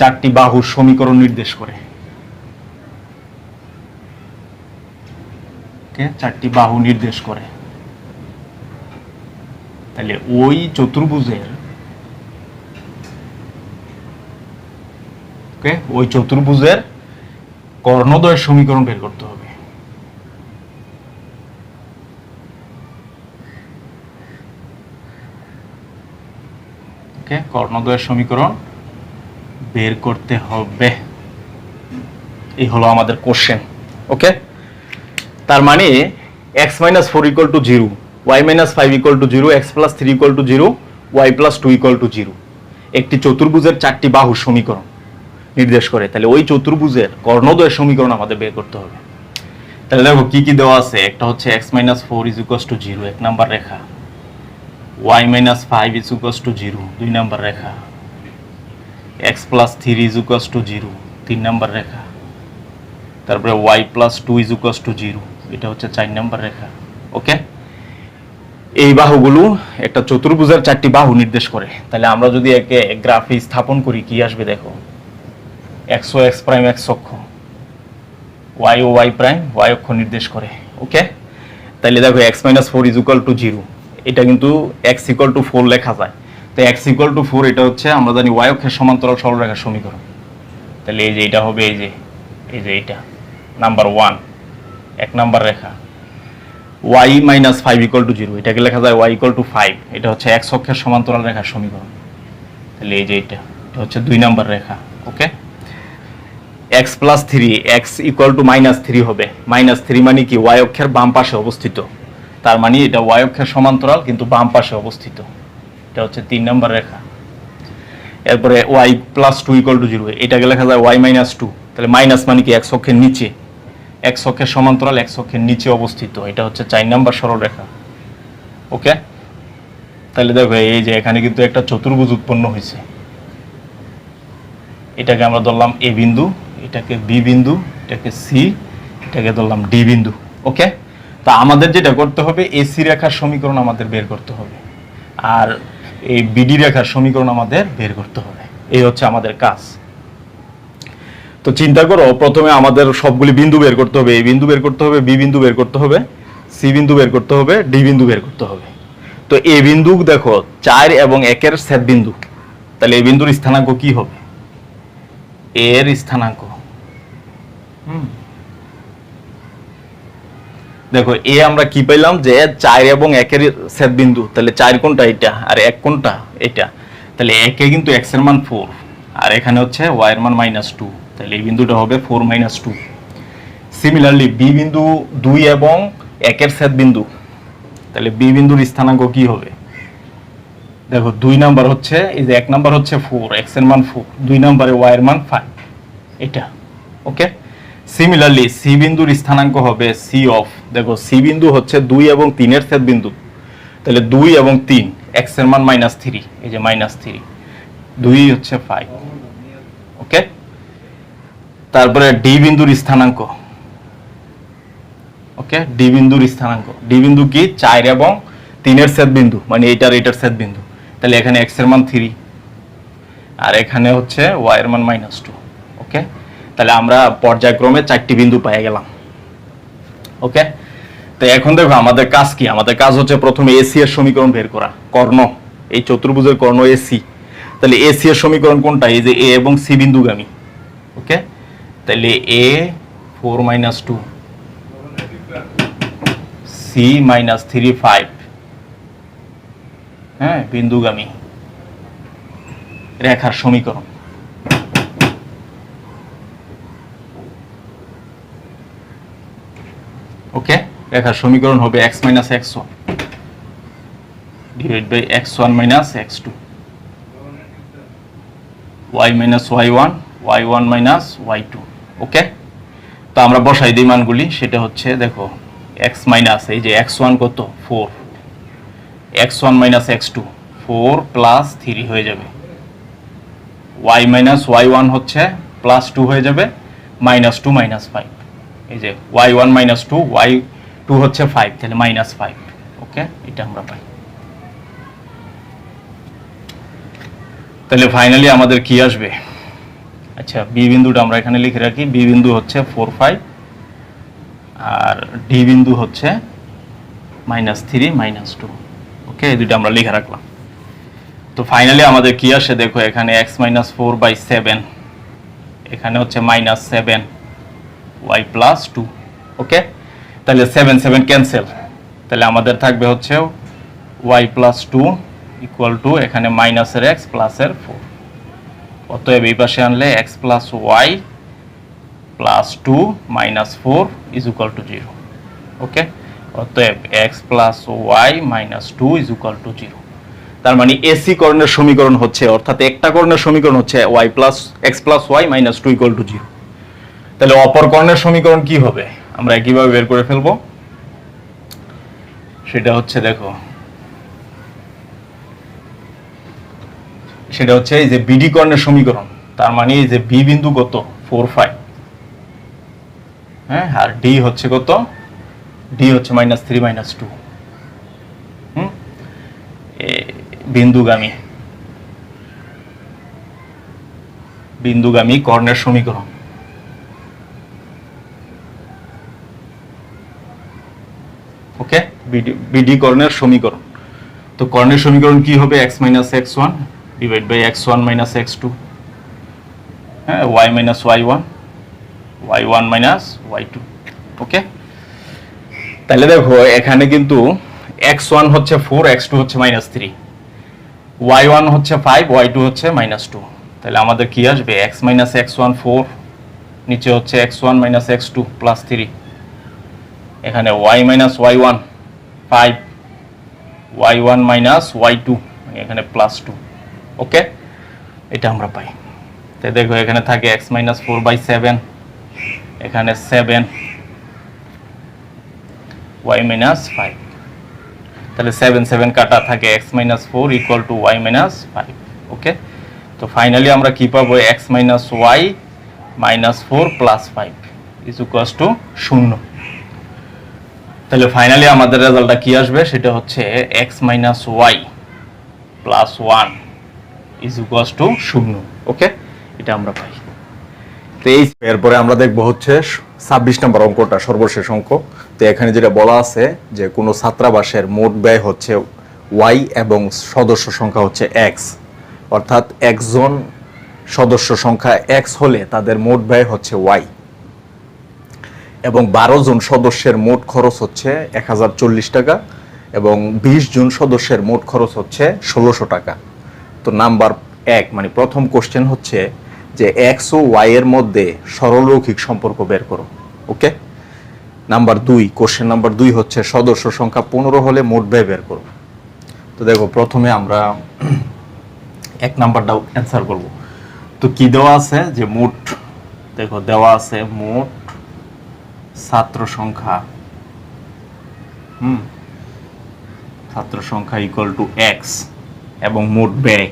4টি বাহুর সমীকরণ নির্দেশ করে। 4টি বাহু নির্দেশ করে। তাহলে ওই চতুর্ভুজের, ওই চতুর্ভুজের কর্ণদ্বয়ের সমীকরণ বের করতে হবে। কর্ণদ্বয়ের সমীকরণ বের করতে হবে। এই হলো আমাদের কোশ্চেন। ওকে, তার মানে x minus 4 equal to 0, y minus 5 equal to 0, x plus 3 equal to 0, y plus 2 equal to 0 একটি চতুর্ভুজের চারটি বাহু সমীকরণ নির্দেশ করে। তাহলে ওই চতুর্ভুজের কর্ণদ্বয়ের সমীকরণ আমাদের বের করতে হবে। তাহলে দেখো কি কি দেওয়া আছে। একটা হচ্ছে x minus 4 is equals to 0 এক number Rekha, y minus 5 is equals to 0 দুই number Rekha, x plus 3 is equals to 0 তিন নাম্বার রেখা, তারপরে y plus 2 is equals to 0 এটা হচ্ছে 4 নাম্বার রেখা। ওকে, এই বাহুগুলো একটা চতুর্ভুজের চারটি বাহু নির্দেশ করে। তাহলে আমরা যদি একে গ্রাফে স্থাপন করি কি আসবে দেখো, x ও x প্রাইম x অক্ষ, y ও y প্রাইম y অক্ষ নির্দেশ করে। ওকে, তাহলে দেখো x minus 4 is equal to 0 এটা কিন্তু x equal to 4 লেখা যায়। তো x equal to 4 এটা হচ্ছে আমরা জানি y অক্ষের সমান্তরাল সরলরেখার সমীকরণ। তাহলে এই যে এটা হবে এই যে এটা নাম্বার 1 এক number Rekha, y minus 5 equal to 0 এটাকে লেখা যায় y equal to 5 এটা হচ্ছে x অক্ষের সমান্তরাল রেখার সমীকরণ। তাহলে এই যে এটা হচ্ছে দুই number Rekha. Okay, x plus 3 x equal to minus 3 হবে। মাইনাস 3 মানে কি y অক্ষের বাম পাশে অবস্থিত, তার মানে এটা y অক্ষের সমান্তরাল কিন্তু বাম পাশে অবস্থিত। এটা হচ্ছে তিন নাম্বার রেখা। এরপরে y plus 2 equal to 0 এটাকে লেখা যায় y minus 2। তাহলে মাইনাস মানে কি x অক্ষের নিচে, x অক্ষের সমান্তরাল x অক্ষের নিচে অবস্থিত। এটা হচ্ছে 4 নাম্বার সরল রেখা। ওকে, তাহলে দেখো এই যে এখানে কিন্তু একটা চতুর্ভুজ উৎপন্ন হয়েছে। এটাকে আমরা ধরলাম a বিন্দু, এটাকে b বিন্দু, এটাকে c, এটাকে ধরলাম d বিন্দু। ওকে, তা আমাদের যেটা করতে হবে ac রেখার সমীকরণ আমাদের বের করতে হবে, আর এই bd রেখার সমীকরণ আমাদের বের করতে হবে। এই হচ্ছে আমাদের কাজ। তো চিন্তা করো, প্রথমে আমাদের সবগুলি বিন্দু বের করতে হবে। a বিন্দু বের করতে হবে, b বিন্দু বের করতে হবে, c বিন্দু বের করতে হবে, d বিন্দু বের করতে হবে। তো a বিন্দু দেখো 4 এবং 1 এর ছেদ বিন্দু। তাহলে এই বিন্দুর স্থানাঙ্ক কি হবে, এর স্থানাঙ্ক দেখো এ আমরা কি পাইলাম যে 4 এবং 1 এর ছেদ বিন্দু। তাহলে 4 কোনটা এটা আর 1 কোনটা এটা। তাহলে 1 এ কিন্তু x এর মান 4 আর এখানে হচ্ছে y এর মান -2। তাহলে এই বিন্দুটা হবে 4 - 2। সিমিলারলি b বিন্দু 2 এবং 1 এর ছেদ বিন্দু। তাহলে b বিন্দুর স্থানাঙ্ক কি হবে দেখো, 2 নাম্বার হচ্ছে এই যে 1 নাম্বার হচ্ছে 4 x এর মান 4, 2 নম্বরে y এর মান 5 এটা। ওকে, সিমিলারলি c বিন্দুর স্থানাঙ্ক হবে c অফ, দেখো c বিন্দু হচ্ছে 2 এবং 3 এর ছেদ বিন্দু। তাহলে 2 এবং 3 x এর মান -3 এই যে -3, 2 হচ্ছে 5। ওকে, তারপরে d বিন্দুর স্থানাঙ্ক। ওকে, d বিন্দুর স্থানাঙ্ক, d বিন্দু কি 4 এবং 3 এর ছেদ বিন্দু, মানে এটার ছেদ বিন্দু। তাহলে এখানে x এর মান 3 আর এখানে হচ্ছে y এর মান -2। ওকে, তাহলে আমরা পর্যায়ক্রমে 4টি বিন্দু পেয়ে গেলাম। ওকে, তো এখন দেখো আমাদের কাজ কি, আমাদের কাজ হচ্ছে প্রথমে AC এর সমীকরণ বের করা, কর্ণ, এই চতুর্ভুজের কর্ণ AC। তাহলে AC এর সমীকরণ কোনটা, এই যে A এবং C বিন্দুগামী। ওকে, তাহলে A 4 - 2 C -3 5 হ্যাঁ বিন্দুগামী রেখার সমীকরণ। ওকে, রেখার সমীকরণ হবে x - x1 divide by x1 - x2 y - y1 y1 - y2। Okay, তো আমরা বসাই দিই মানগুলি। সেটা হচ্ছে দেখো x মাইনাস এই যে x1 কত 4, x1 - x2 4 + 3 হয়ে যাবে, y - y1 হচ্ছে +2 হয়ে যাবে, -2 - 5 এই যে y1 - 2 y2 হচ্ছে 5 তাহলে -5। ওকে, এটা আমরা পাই। তাহলে ফাইনালি আমাদের কি আসবে, আচ্ছা বি বিন্দুটা আমরা এখানে লিখে রাখি। বি বিন্দু হচ্ছে 4 5 আর ডি বিন্দু হচ্ছে -3 -2। ওকে, এই দুটো আমরা লিখে রাখলাম। তো ফাইনালি আমাদের কি আসে দেখো, এখানে x - 4/7 এখানে হচ্ছে -7 y + 2। ওকে, তাহলে 7 7 ক্যান্সেল, তাহলে আমাদের থাকবে হচ্ছে y + 2 = এখানে -এর x + এর 4। অতএব এই পাশে আনলে x plus Y plus 2 minus 4 is equal to 0। Okay, অতএব x plus Y minus 2 is equal to 0। তার মানে এসি কর্ণের সমীকরণ হচ্ছে, অর্থাৎ একটা কর্ণের সমীকরণ হচ্ছে y plus x plus Y minus 2 equal to 0। তাহলে অপর কর্ণের সমীকরণ কি হবে আমরা কিভাবে বের করে ফেলবো, সেটা হচ্ছে দেখো, সেটা হচ্ছে এই যে বিডি কর্ণের সমীকরণ। তার মানে এই যে বি বিন্দু কত 4 5, হ্যাঁ, আর ডি হচ্ছে কত, ডি হচ্ছে -3 -2, বিন্দুগামী বিন্দুগামী কর্ণের সমীকরণ। ওকে, বিডি কর্ণের সমীকরণ। তো কর্ণের সমীকরণ কি হবে, x minus x1 divide by x1 minus x2, হ্যাঁ, y minus y1, y1 minus y2। ওকে, তাহলে দেখো এখানে কিন্তু x1 হচ্ছে 4, x2 হচ্ছে -3, y1 হচ্ছে 5, y2 হচ্ছে -2। তাহলে আমাদের কি আসবে, x মাইনাস x1 4, নিচে হচ্ছে x1 মাইনাস x2 প্লাস 3, এখানে y minus y1 5, y1 minus y2, এখানে প্লাস 2। ওকে, এটা আমরা পাই। তাই দেখো এখানে থাকে x মাইনাস 4/7, এখানে 7, y মাইনাস 5। তাহলে 7 7 কাটা থাকে x minus 4 equal to y minus 5। ওকে, তো ফাইনালি আমরা কি পাবো, x minus y minus 4 plus 5 is equals to 0। তাহলে ফাইনালি আমাদের রেজাল্টটা কি আসবে, সেটা হচ্ছে x minus y plus 1 is equals to 0। ওকে, এটা আমরা পাই। তো এরপরে আমরা দেখবো হচ্ছে 26 নম্বর অঙ্কটা, সর্বশেষ অঙ্ক। তো এখানে যেটা বলা আছে যে কোনো ছাত্রাবাসের মোট ব্যয় হচ্ছে y এবং সদস্য সংখ্যা হচ্ছে x, অর্থাৎ একজন সদস্য সংখ্যা x হলে তাদের মোট ব্যয় হচ্ছে y, এবং 12 জন সদস্যের মোট খরচ হচ্ছে 1040 টাকা, এবং 20 জন সদস্যের মোট খরচ হচ্ছে 1600 টাকা। তো নাম্বার 1 মানে প্রথম কোশ্চেন হচ্ছে যে x ও y এর মধ্যে সরলরৈখিক সম্পর্ক বের করো। ওকে, নাম্বার 2, কোশ্চেন নাম্বার 2 হচ্ছে সদস্য সংখ্যা 15 হলে মোট ব্যয় বের করো। তো দেখো প্রথমে আমরা 1 নাম্বারটাও অ্যান্সার করব। তো কি দেওয়া আছে যে মোট, দেখো দেওয়া আছে মোট ছাত্র সংখ্যা, ছাত্র সংখ্যা ইকুয়াল টু x এবং মোট ব্যয়,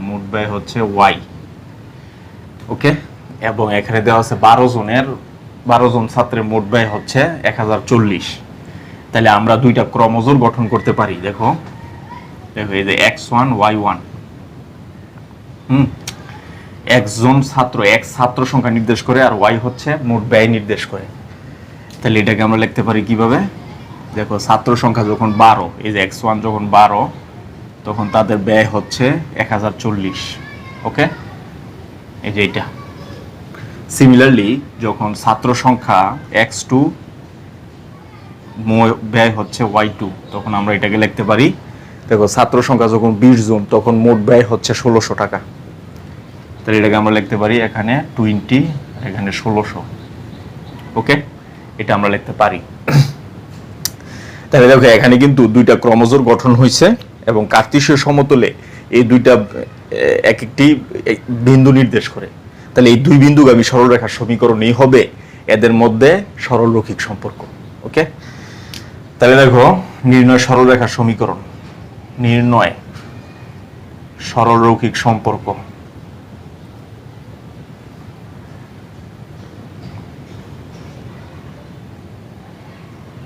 মোট ব্যয় হচ্ছে y। ওকে, এবং এখানে দেওয়া আছে 12 জন ছাত্রের মোট ব্যয় হচ্ছে 1040। তাহলে আমরা দুইটা ক্রমজোড় গঠন করতে পারি। দেখো দেখো এই যে x1 y1, একজন ছাত্র, x ছাত্র সংখ্যা নির্দেশ করে, আর y হচ্ছে মোট ব্যয় নির্দেশ করে। তাহলে এটাকে আমরা লিখতে পারি কিভাবে, দেখো ছাত্র সংখ্যা যখন 12, এই যে x1 যখন 12, তখন তাদের ব্যয় হচ্ছে 1040। ওকে, এই যে এটা। সিমিলারলি যখন ছাত্র সংখ্যা x2, ব্যয় হচ্ছে y2, তখন আমরা এটাকে লিখতে পারি, দেখো ছাত্র সংখ্যা যখন 20 জন, তখন মোট ব্যয় হচ্ছে 1600 টাকা। তাহলে এটাকে আমরা লিখতে পারি এখানে 20, এখানে 1600। ওকে, এটা আমরা লিখতে পারি। তাহলে দেখো এখানে কিন্তু দুইটা ক্রমজোড় গঠন হয়েছে, এবং কার্তেশীয় সমতলে এই দুইটা এক একটি বিন্দু নির্দেশ করে। তাহলে এই দুই বিন্দুগামী সরলরেখার সমীকরণই হবে এদের মধ্যে সরলরৈখিক সম্পর্ক। ওকে, তাহলে দেখো নির্ণয় সরলরেখার সমীকরণ, নির্ণয় সরলরৈখিক সম্পর্ক।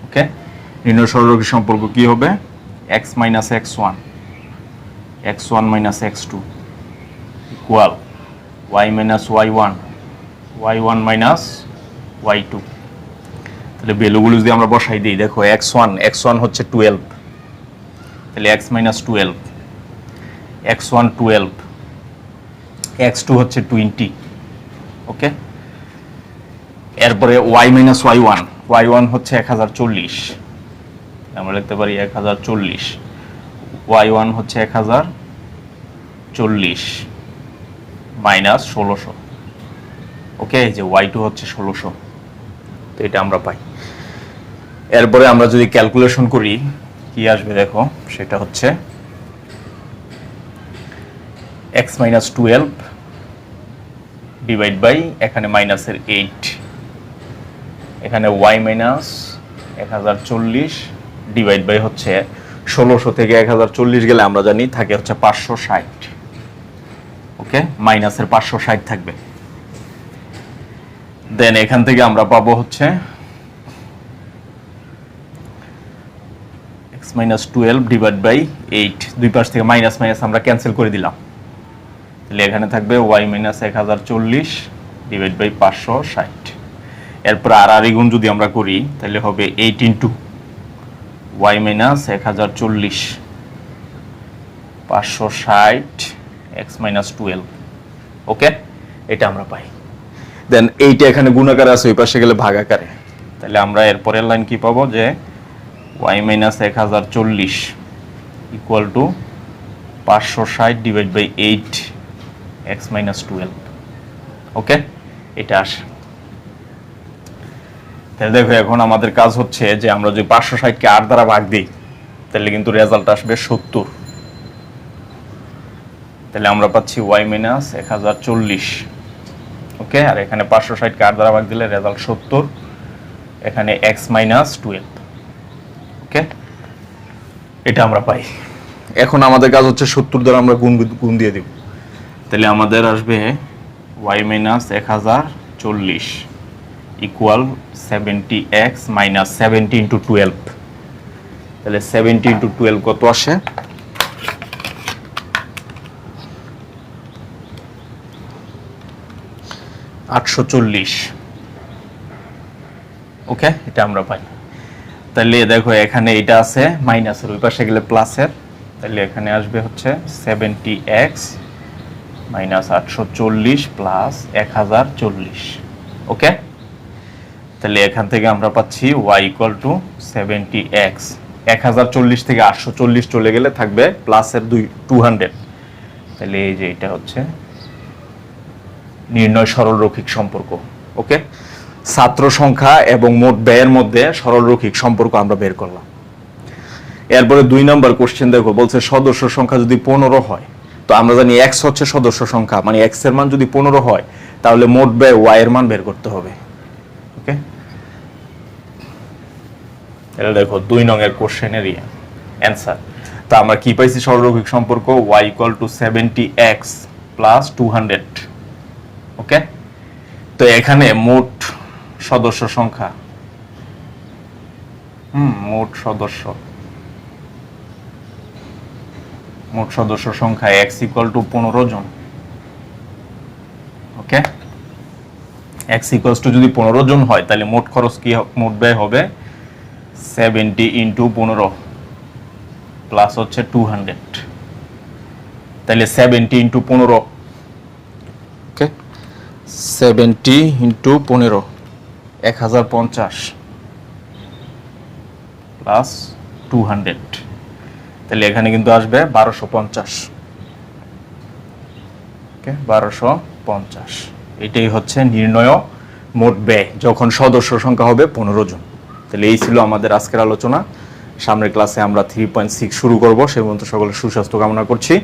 ওকে, নির্ণয় সরলরৈখিক সম্পর্ক কি হবে, x minus x1, x1 minus x2 equal y minus y1, y1 minus y2। তাহলে ভ্যালুগুলো যদি আমরা বসাই দিই, দেখো x1 হচ্ছে 12, তাহলে x মাইনাস 12, x1 12, x2 হচ্ছে 20। ওকে, এরপরে y মাইনাস y1 হচ্ছে 1040, আমরা লিখতে পারি 1040, y1 হচ্ছে 1040 মাইনাস 1600। ওকে, যে y2 হচ্ছে 1600, তো এটা আমরা পাই। এরপরে আমরা যদি ক্যালকুলেশন করি কি আসবে দেখো, সেটা হচ্ছে x মাইনাস 12 ডিভাইড বাই এখানে মাইনাসের 8, এখানে y মাইনাস 1040 ডিভাইড বাই হচ্ছে 1600 থেকে 1040 গেলে আমরা জানি থাকে হচ্ছে 560। ওকে, মাইনাসের 560 থাকবে। দেন এখান থেকে আমরা পাবো হচ্ছে x মাইনাস 12 ডিভাইড বাই 8, দুই পাশ থেকে মাইনাস মাইনাস আমরা ক্যান্সেল করে দিলাম, তাহলে এখানে থাকবে y মাইনাস 1040 ডিভাইড বাই 560। এরপর আর গুণ যদি আমরা করি তাহলে হবে 8 into y minus 1040 560 x minus 12। Okay, এটা আমরা পাই। দেন এইটা এখানে গুণাকার আছে, ওই পাশে গেলে ভাগাকারে, তাহলে আমরা এরপরের লাইন কি পাবো যে y minus 1040 equal to 560 divide by 8 x minus 12। Okay, এটা আসে। তাহলে দেখো এখন আমাদের কাজ হচ্ছে যে আমরা যদি 560 কে 8 দ্বারা ভাগ দিই তাহলে কিন্তু রেজাল্ট আসবে 70। তাহলে আমরা পাচ্ছি y মাইনাস 1040। ওকে, আর এখানে 560 কে 8 দ্বারা ভাগ দিলে রেজাল্ট 70, এখানে x মাইনাস 12। ওকে, এটা আমরা পাই। এখন আমাদের কাজ হচ্ছে 70 দ্বারা আমরা গুণ দিয়ে দিব, তাহলে আমাদের আসবে y minus 1040 equal 70x minus 70 into 12। তাহলে 70 ইন্টু 12 কত আসে? 840। ওকে, এটা আমরা পাই। তাহলে দেখো এখানে এটা আছে মাইনাসের, ওই পাশে গেলে প্লাসের, তাহলে এখানে আসবে হচ্ছে 70x মাইনাস 840 প্লাস 1040। ওকে, তাহলে এখান থেকে আমরা পাচ্ছি y ইকুয়াল টু 70x, 1040 থেকে 840 চলে গেলে থাকবে প্লাসের 200। তাহলে এই যে এটা হচ্ছে নির্ণয় সরলরৈখিক সম্পর্ক। ওকে, ছাত্র সংখ্যা এবং মোট ব্যয়ের মধ্যে সরলরৈখিক সম্পর্ক আমরা বের করলাম। এরপরে 2 নম্বর কোশ্চেন দেখো, বলছে সদস্য সংখ্যা যদি 15 হয়, তো আমরা জানি x হচ্ছে সদস্য সংখ্যা, মানে x এর মান যদি 15 হয় তাহলে মোট ব্যয় y এর মান বের করতে হবে। ওকে, এটা দেখো 2 নং এর কোশ্চেনের অ্যানসার। তো আমরা কি পাইছি সরলরৈখিক সম্পর্ক y equal to 70x plus 200। Okay, তো এখানে মোট সদস্য সংখ্যা, মোট সদস্য সংখ্যা x ইকুয়াল টু 15 জন। ওকে, x ইকুয়ালস টু যদি 15 জন হয় তাহলে মোট খরচ কি, মোট ব্যয় হবে 70 ইন্টু 15 প্লাস হচ্ছে 200। তাহলে 70 ইন্টু 15, ওকে, 70 ইন্টু 15 1050 প্লাস 200, তাহলে এখানে কিন্তু আসবে 1250। ওকে, 1250। এটাই হচ্ছে নির্ণয় মোট ব্যয় যখন সদস্য সংখ্যা হবে 15 জন। তাহলে এই ছিল আমাদের আজকের আলোচনা। সামনের ক্লাসে আমরা 3.6 শুরু করব। সে পর্যন্ত সকলের সুস্বাস্থ্য কামনা করছি।